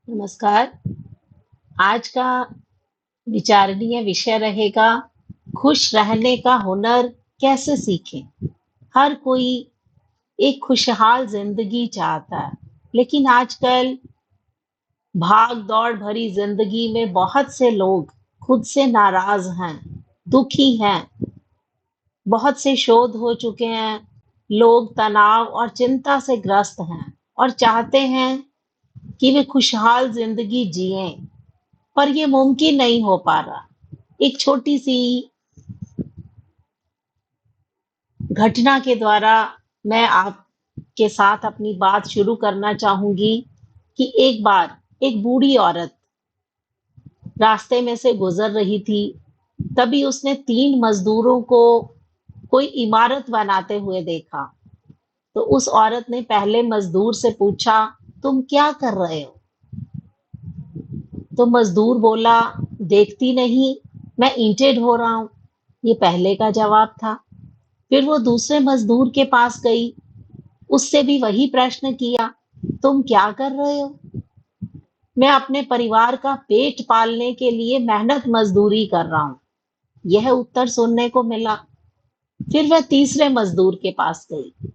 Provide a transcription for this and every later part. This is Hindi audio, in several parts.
नमस्कार। आज का विचारणीय विषय रहेगा खुश रहने का हुनर कैसे सीखें। हर कोई एक खुशहाल जिंदगी चाहता है, लेकिन आजकल भाग दौड़ भरी जिंदगी में बहुत से लोग खुद से नाराज हैं, दुखी हैं। बहुत से शोध हो चुके हैं। लोग तनाव और चिंता से ग्रस्त हैं और चाहते हैं कि वे खुशहाल जिंदगी जिएं, पर ये मुमकिन नहीं हो पा रहा। एक छोटी सी घटना के द्वारा मैं आपके साथ अपनी बात शुरू करना चाहूंगी कि एक बार एक बूढ़ी औरत रास्ते में से गुजर रही थी। तभी उसने 3 मजदूरों को कोई इमारत बनाते हुए देखा। तो उस औरत ने पहले मजदूर से पूछा, तुम क्या कर रहे हो? तो मजदूर बोला, देखती नहीं, मैं ईंटें ढो रहा हूं। ये पहले का जवाब था। फिर वो दूसरे मजदूर के पास गई, उससे भी वही प्रश्न किया, तुम क्या कर रहे हो? मैं अपने परिवार का पेट पालने के लिए मेहनत मजदूरी कर रहा हूँ। यह उत्तर सुनने को मिला। फिर वह तीसरे मजदूर के पास गई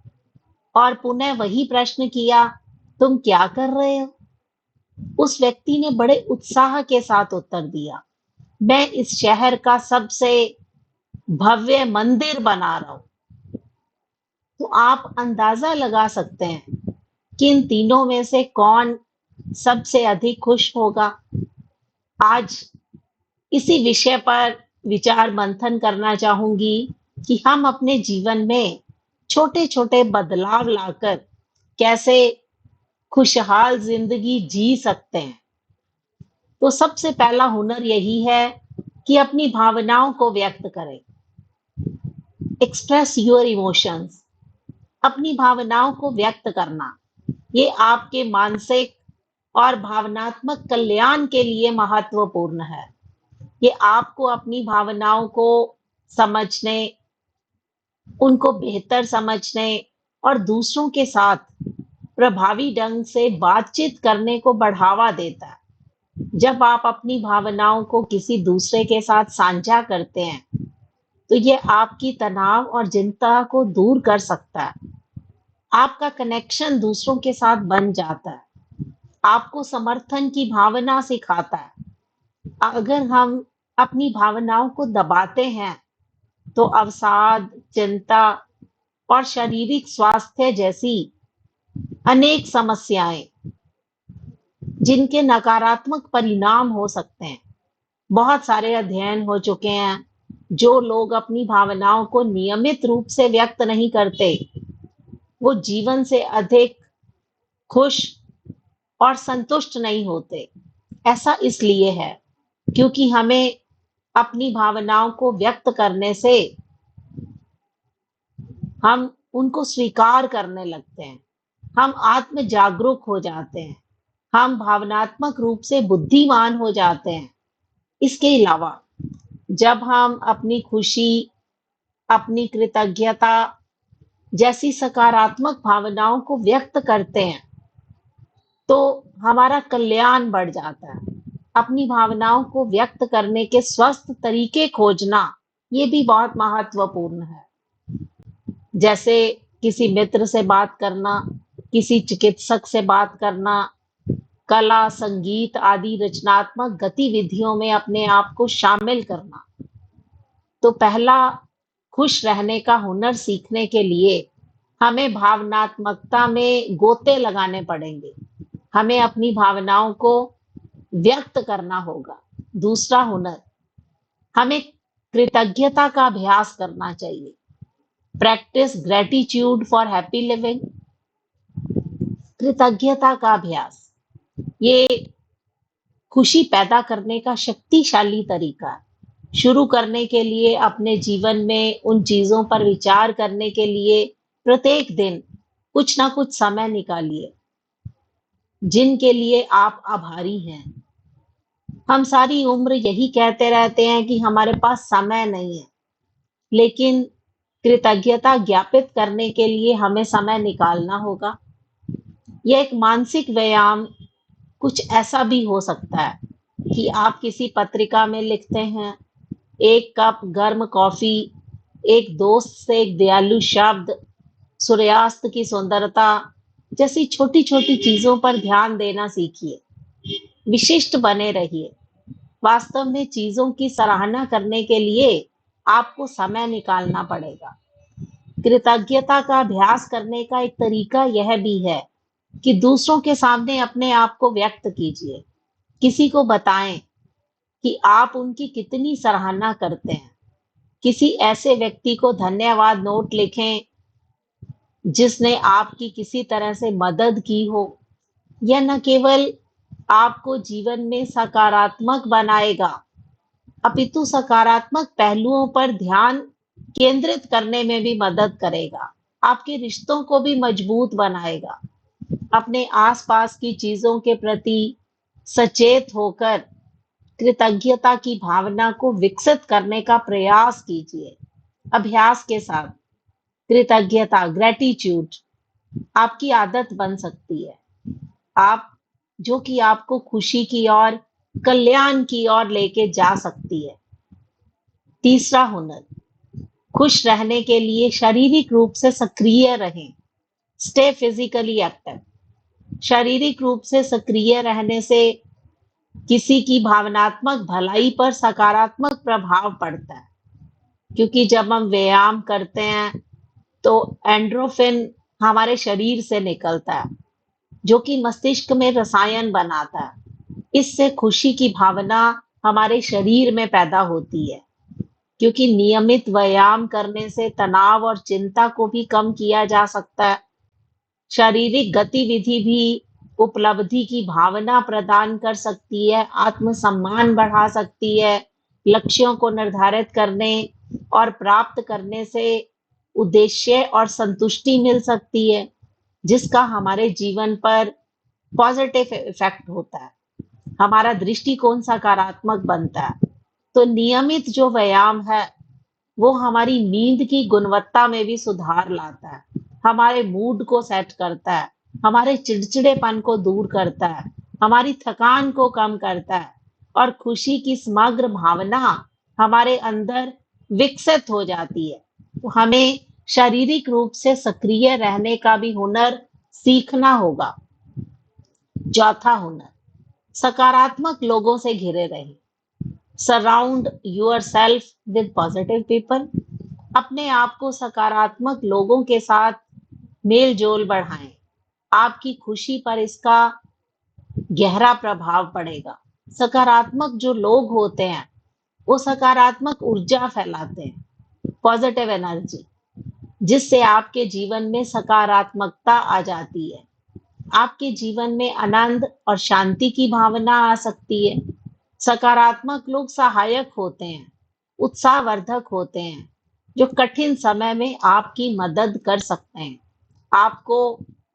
और पुनः वही प्रश्न किया, तुम क्या कर रहे हो? उस व्यक्ति ने बड़े उत्साह के साथ उत्तर दिया, मैं इस शहर का सबसे भव्य मंदिर बना रहा हूँ। तो आप अंदाजा लगा सकते हैं कि इन तीनों में से कौन सबसे अधिक खुश होगा। आज इसी विषय पर विचार मंथन करना चाहूंगी कि हम अपने जीवन में छोटे छोटे बदलाव लाकर कैसे खुशहाल जिंदगी जी सकते हैं। तो सबसे पहला हुनर यही है कि अपनी भावनाओं को व्यक्त करें। Express your emotions. अपनी भावनाओं को व्यक्त करना, ये आपके मानसिक और भावनात्मक कल्याण के लिए महत्वपूर्ण है। ये आपको अपनी भावनाओं को समझने, उनको बेहतर समझने और दूसरों के साथ प्रभावी ढंग से बातचीत करने को बढ़ावा देता है। जब आप अपनी भावनाओं को किसी दूसरे के साथ साझा करते हैं, तो ये आपकी तनाव और चिंता को दूर कर सकता है। आपका कनेक्शन दूसरों के साथ बन जाता है, आपको समर्थन की भावना सिखाता है। अगर हम अपनी भावनाओं को दबाते हैं, तो अवसाद, चिंता और शारीरिक स्वास्थ्य जैसी अनेक समस्याएं जिनके नकारात्मक परिणाम हो सकते हैं। बहुत सारे अध्ययन हो चुके हैं। जो लोग अपनी भावनाओं को नियमित रूप से व्यक्त नहीं करते, वो जीवन से अधिक खुश और संतुष्ट नहीं होते। ऐसा इसलिए है क्योंकि हमें अपनी भावनाओं को व्यक्त करने से हम उनको स्वीकार करने लगते हैं। हम आत्म जागरूक हो जाते हैं। हम भावनात्मक रूप से बुद्धिमान हो जाते हैं। इसके अलावा जब हम अपनी खुशी, अपनी कृतज्ञता जैसी सकारात्मक भावनाओं को व्यक्त करते हैं, तो हमारा कल्याण बढ़ जाता है। अपनी भावनाओं को व्यक्त करने के स्वस्थ तरीके खोजना, ये भी बहुत महत्वपूर्ण है। जैसे किसी मित्र से बात करना, किसी चिकित्सक से बात करना, कला, संगीत आदि रचनात्मक गतिविधियों में अपने आप को शामिल करना। तो पहला खुश रहने का हुनर सीखने के लिए हमें भावनात्मकता में गोते लगाने पड़ेंगे। हमें अपनी भावनाओं को व्यक्त करना होगा। दूसरा हुनर, हमें कृतज्ञता का अभ्यास करना चाहिए। Practice gratitude for happy living. कृतज्ञता का अभ्यास, ये खुशी पैदा करने का शक्तिशाली तरीका है। शुरू करने के लिए अपने जीवन में उन चीजों पर विचार करने के लिए प्रत्येक दिन कुछ ना कुछ समय निकालिए जिनके लिए आप आभारी हैं। हम सारी उम्र यही कहते रहते हैं कि हमारे पास समय नहीं है, लेकिन कृतज्ञता ज्ञापित करने के लिए हमें समय निकालना होगा। यह एक मानसिक व्यायाम कुछ ऐसा भी हो सकता है कि आप किसी पत्रिका में लिखते हैं, एक कप गर्म कॉफी, एक दोस्त से एक दयालु शब्द, सूर्यास्त की सुंदरता जैसी छोटी छोटी चीजों पर ध्यान देना सीखिए। विशिष्ट बने रहिए। वास्तव में चीजों की सराहना करने के लिए आपको समय निकालना पड़ेगा। कृतज्ञता का अभ्यास करने का एक तरीका यह भी है कि दूसरों के सामने अपने आप को व्यक्त कीजिए। किसी को बताएं कि आप उनकी कितनी सराहना करते हैं। किसी ऐसे व्यक्ति को धन्यवाद नोट लिखें जिसने आपकी किसी तरह से मदद की हो। यह न केवल आपको जीवन में सकारात्मक बनाएगा, अपितु सकारात्मक पहलुओं पर ध्यान केंद्रित करने में भी मदद करेगा। आपके रिश्तों को भी मजबूत बनाएगा। अपने आसपास की चीजों के प्रति सचेत होकर कृतज्ञता की भावना को विकसित करने का प्रयास कीजिए। अभ्यास के साथ कृतज्ञता, ग्रेटिट्यूड आपकी आदत बन सकती है। आप जो कि आपको खुशी की और कल्याण की ओर लेके जा सकती है। तीसरा हुनर, खुश रहने के लिए शारीरिक रूप से सक्रिय रहें। Stay physically active. शारीरिक रूप से सक्रिय रहने से किसी की भावनात्मक भलाई पर सकारात्मक प्रभाव पड़ता है, क्योंकि जब हम व्यायाम करते हैं तो एंड्रोफिन हमारे शरीर से निकलता है, जो कि मस्तिष्क में रसायन बनाता है। इससे खुशी की भावना हमारे शरीर में पैदा होती है, क्योंकि नियमित व्यायाम करने से तनाव और चिंता को भी कम किया जा सकता है। शारीरिक गतिविधि भी उपलब्धि की भावना प्रदान कर सकती है, आत्मसम्मान बढ़ा सकती है, लक्ष्यों को निर्धारित करने और प्राप्त करने से उद्देश्य और संतुष्टि मिल सकती है, जिसका हमारे जीवन पर पॉजिटिव इफेक्ट होता है। हमारा दृष्टिकोण सकारात्मक बनता है। तो नियमित जो व्यायाम है वो हमारी नींद की गुणवत्ता में भी सुधार लाता है, हमारे मूड को सेट करता है, हमारे चिड़चिड़ेपन को दूर करता है, हमारी थकान को कम करता है और खुशी की समग्र भावना हमारे अंदर विकसित हो जाती है। तो हमें शारीरिक रूप से सक्रिय रहने का भी हुनर सीखना होगा। चौथा हुनर, सकारात्मक लोगों से घिरे रहें। Surround yourself with positive people. अपने आप को सकारात्मक लोगों के साथ मेल जोल बढ़ाएं। आपकी खुशी पर इसका गहरा प्रभाव पड़ेगा। सकारात्मक जो लोग होते हैं वो सकारात्मक ऊर्जा फैलाते हैं, पॉजिटिव एनर्जी, जिससे आपके जीवन में सकारात्मकता आ जाती है। आपके जीवन में आनंद और शांति की भावना आ सकती है। सकारात्मक लोग सहायक होते हैं, उत्साहवर्धक होते हैं, जो कठिन समय में आपकी मदद कर सकते हैं, आपको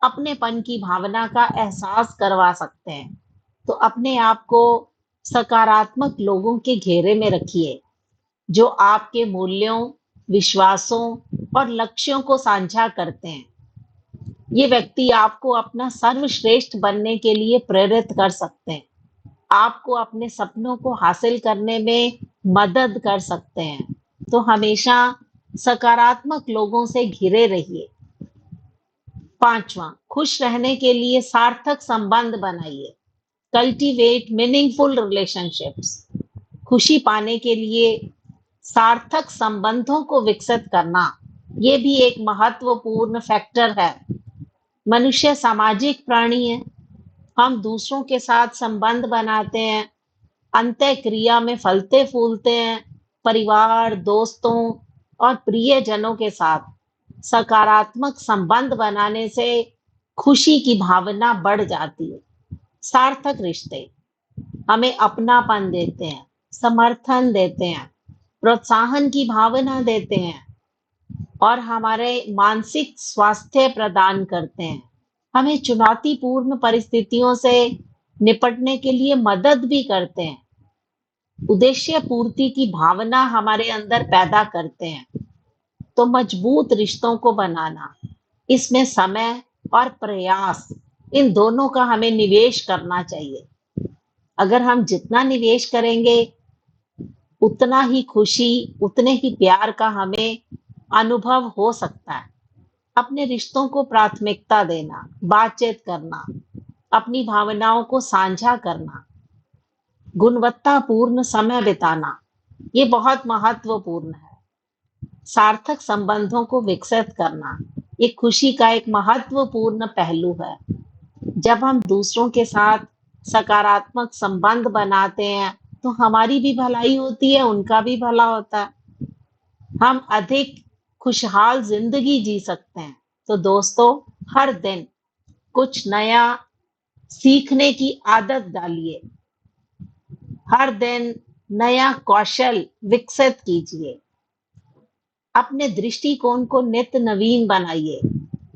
अपनेपन की भावना का एहसास करवा सकते हैं। तो अपने आप को सकारात्मक लोगों के घेरे में रखिए, जो आपके मूल्यों, विश्वासों और लक्ष्यों को साझा करते हैं। ये व्यक्ति आपको अपना सर्वश्रेष्ठ बनने के लिए प्रेरित कर सकते हैं, आपको अपने सपनों को हासिल करने में मदद कर सकते हैं। तो हमेशा सकारात्मक लोगों से घिरे रहिए। पांचवा, खुश रहने के लिए सार्थक संबंध बनाइए। Cultivate meaningful relationships. खुशी पाने के लिए सार्थक संबंधों को विकसित करना, ये भी एक महत्वपूर्ण फैक्टर है। मनुष्य सामाजिक प्राणी है। हम दूसरों के साथ संबंध बनाते हैं, अंतः क्रिया में फलते फूलते हैं। परिवार, दोस्तों और प्रियजनों के साथ सकारात्मक संबंध बनाने से खुशी की भावना बढ़ जाती है। सार्थक रिश्ते हमें अपनापन देते हैं, समर्थन देते हैं, प्रोत्साहन की भावना देते हैं और हमारे मानसिक स्वास्थ्य प्रदान करते हैं। हमें चुनौतीपूर्ण परिस्थितियों से निपटने के लिए मदद भी करते हैं। उद्देश्य पूर्ति की भावना हमारे अंदर पैदा करते हैं। तो मजबूत रिश्तों को बनाना, इसमें समय और प्रयास इन दोनों का हमें निवेश करना चाहिए। अगर हम जितना निवेश करेंगे, उतना ही खुशी, उतने ही प्यार का हमें अनुभव हो सकता है। अपने रिश्तों को प्राथमिकता देना, बातचीत करना, अपनी भावनाओं को साझा करना, गुणवत्तापूर्ण समय बिताना, ये बहुत महत्वपूर्ण है। सार्थक संबंधों को विकसित करना, ये खुशी का एक महत्वपूर्ण पहलू है। जब हम दूसरों के साथ सकारात्मक संबंध बनाते हैं, तो हमारी भी भलाई होती है, उनका भी भला होता है। हम अधिक खुशहाल ज़िंदगी जी सकते हैं। तो दोस्तों, हर दिन कुछ नया सीखने की आदत डालिए। हर दिन नया कौशल विकसित कीजिए। अपने दृष्टिकोण को नित्य नवीन बनाइए।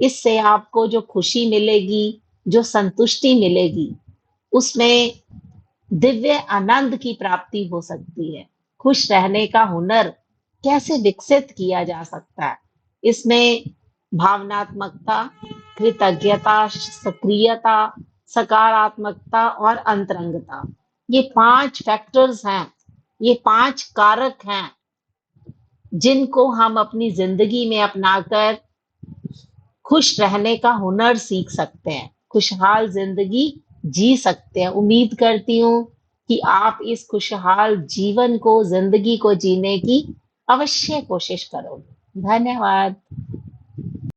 इससे आपको जो खुशी मिलेगी, जो संतुष्टि मिलेगी, उसमें दिव्य आनंद की प्राप्ति हो सकती है। खुश रहने का हुनर कैसे विकसित किया जा सकता है? इसमें भावनात्मकता, कृतज्ञता, सक्रियता, सकारात्मकता और अंतरंगता, ये 5 फैक्टर्स हैं, ये 5 कारक हैं, जिनको हम अपनी ज़िंदगी में अपनाकर खुश रहने का हुनर सीख सकते हैं, खुशहाल ज़िंदगी जी सकते हैं। उम्मीद करती हूँ कि आप इस खुशहाल जीवन को, ज़िंदगी को जीने की अवश्य कोशिश करोगे। धन्यवाद।